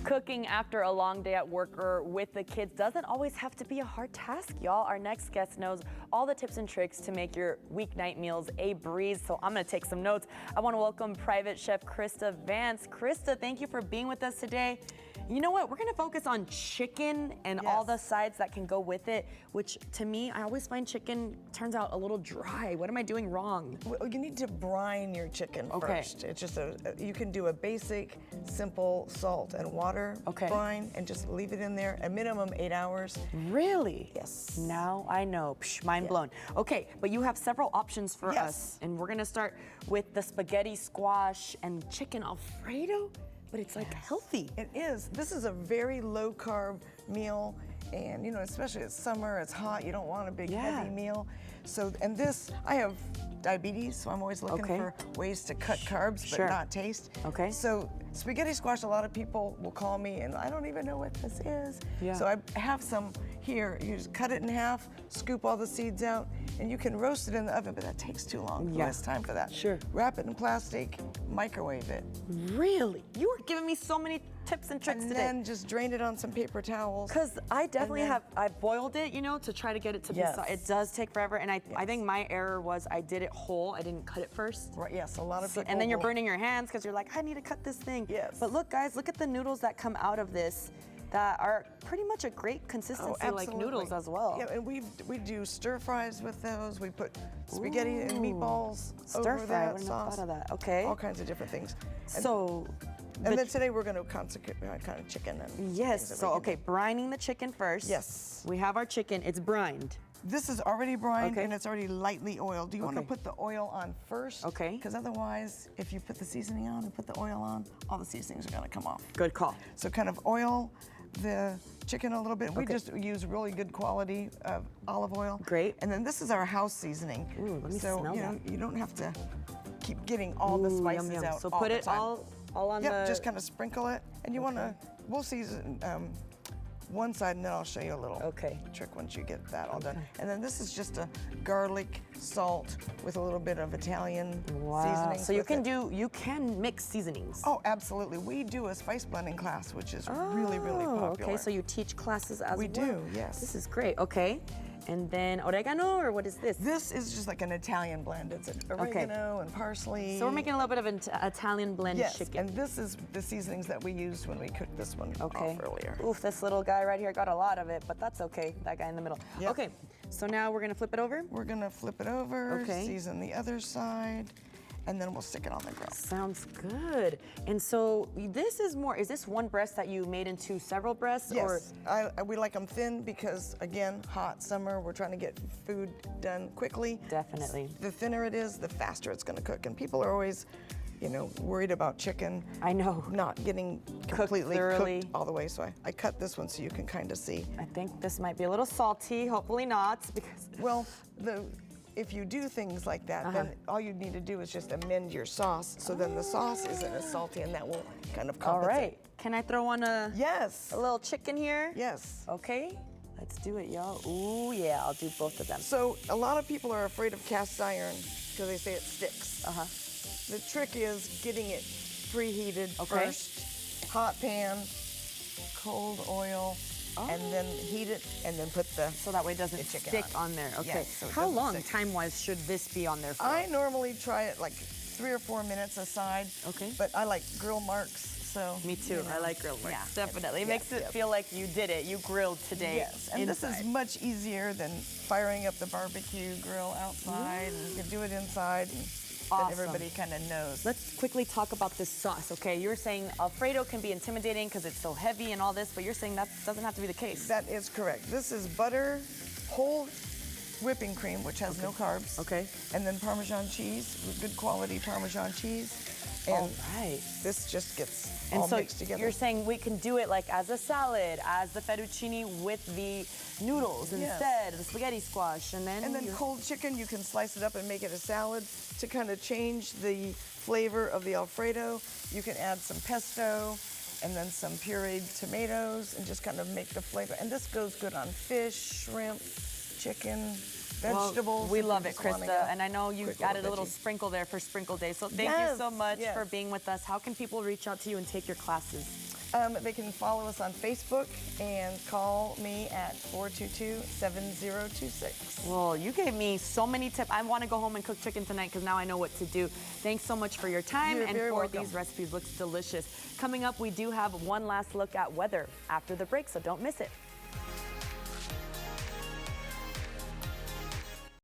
Cooking after a long day at work or with the kids doesn't always have to be a hard task, y'all. Our next guest knows all the tips and tricks to make your weeknight meals a breeze, so I'm gonna take some notes. I wanna welcome private chef Krista Vance. Krista, thank you for being with us today. You know what, we're gonna focus on chicken and all the sides that can go with it, which to me, I always find chicken turns out a little dry. What am I doing wrong? Well, you need to brine your chicken first. It's just you can do a basic, simple salt and water brine and just leave it in there a minimum 8 hours. Really? Yes. Now I know, mind blown. Okay, but you have several options for us, and we're gonna start with the spaghetti squash and chicken Alfredo. But it's like healthy. It is. This is a very low carb meal, and you know, especially it's summer, it's hot, you don't want a big heavy meal. So, and this, I have diabetes, so I'm always looking for ways to cut carbs but not taste. Okay. So spaghetti squash, a lot of people will call me and I don't even know what this is. So I have some here. You just cut it in half, scoop all the seeds out, and you can roast it in the oven, but that takes too long. Less time for that. Wrap it in plastic, microwave it. Really? You were giving me so many tips and tricks today. And then just drain it on some paper towels. Because I definitely I boiled it, you know, to try to get it to be soft. It does take forever, and I think my error was I did it whole. I didn't cut it first. Right, yes, a lot of people and then you're burning your hands because you're like, I need to cut this thing. But look, guys, look at the noodles that come out of this that are pretty much a great consistency like noodles as well. Yeah, and we do stir fries with those. We put spaghetti and meatballs over that I wouldn't sauce. have thought of that. Okay. All kinds of different things. And then today we're going to consecrate kind of chicken. And so brining the chicken first. Yes. We have our chicken. It's brined. This is already brined and it's already lightly oiled. Do you want to put the oil on first? Okay. Because otherwise, if you put the seasoning on and put the oil on, all the seasonings are going to come off. Good call. So kind of oil the chicken a little bit. We just use really good quality olive oil. Great. And then this is our house seasoning. Ooh, let me smell that. You don't have to keep getting all the spices out. So put it all on the. Just kind of sprinkle it. And you want to, we'll season one side, and then I'll show you a little trick once you get that all done. And then this is just a garlic, salt with a little bit of Italian seasoning. So you can mix seasonings. Oh, absolutely. We do a spice blending class, which is really, really popular. Okay, so you teach classes as well. We do, yes. This is great. Okay. And then oregano, or what is this? This is just like an Italian blend. It's oregano and parsley. So we're making a little bit of an Italian blend chicken. And this is the seasonings that we used when we cooked this one off earlier. Oof, this little guy right here got a lot of it, but that's okay. That guy in the middle. Okay, so now we're gonna flip it over? We're gonna flip it over, season the other side, and then we'll stick it on the grill. Sounds good. And so this is is this one breast that you made into several breasts? Yes, we like them thin because, again, hot summer, we're trying to get food done quickly. Definitely. The thinner it is, the faster it's gonna cook. And people are always, worried about chicken. I know. Not getting completely cooked all the way. So I cut this one so you can kind of see. I think this might be a little salty, hopefully not, because... Well, if you do things like that, then all you need to do is just amend your sauce, so then the sauce isn't as salty, and that will kind of compensate. All right. Can I throw on a little chicken here? Yes. Okay. Let's do it, y'all. Ooh, yeah, I'll do both of them. So a lot of people are afraid of cast iron because they say it sticks. The trick is getting it preheated first, hot pan, cold oil, and then heat it, and then put so that way it doesn't stick on there. Okay. Yes, so how long, time-wise, should this be on there for? I normally try it like 3 or 4 minutes aside. Okay. But I like grill marks, so. Me too. I like grill marks. Yeah, definitely. It makes it feel like you did it. You grilled today. Yes. And this is much easier than firing up the barbecue grill outside. And you can do it inside. And then everybody kind of knows. Let's quickly talk about this sauce, okay? You're saying Alfredo can be intimidating because it's so heavy and all this, but you're saying that doesn't have to be the case. That is correct. This is butter, whole whipping cream, which has no carbs. Okay. And then Parmesan cheese, good quality Parmesan cheese. And all right. This just gets all mixed together. You're saying we can do it like as a salad, as the fettuccine with the noodles instead, the spaghetti squash, and then cold chicken, you can slice it up and make it a salad to kind of change the flavor of the Alfredo. You can add some pesto and then some pureed tomatoes and just kind of make the flavor. And this goes good on fish, shrimp, chicken, vegetables. Well, we love it, Krista, and I know you added a little sprinkle there for Sprinkle Day, so thank you so much for being with us. How can people reach out to you and take your classes? They can follow us on Facebook and call me at 422-7026. Well, you gave me so many tips. I want to go home and cook chicken tonight because now I know what to do. Thanks so much for your time You're and very for welcome. these recipes. Looks delicious. Coming up, we do have one last look at weather after the break, so don't miss it.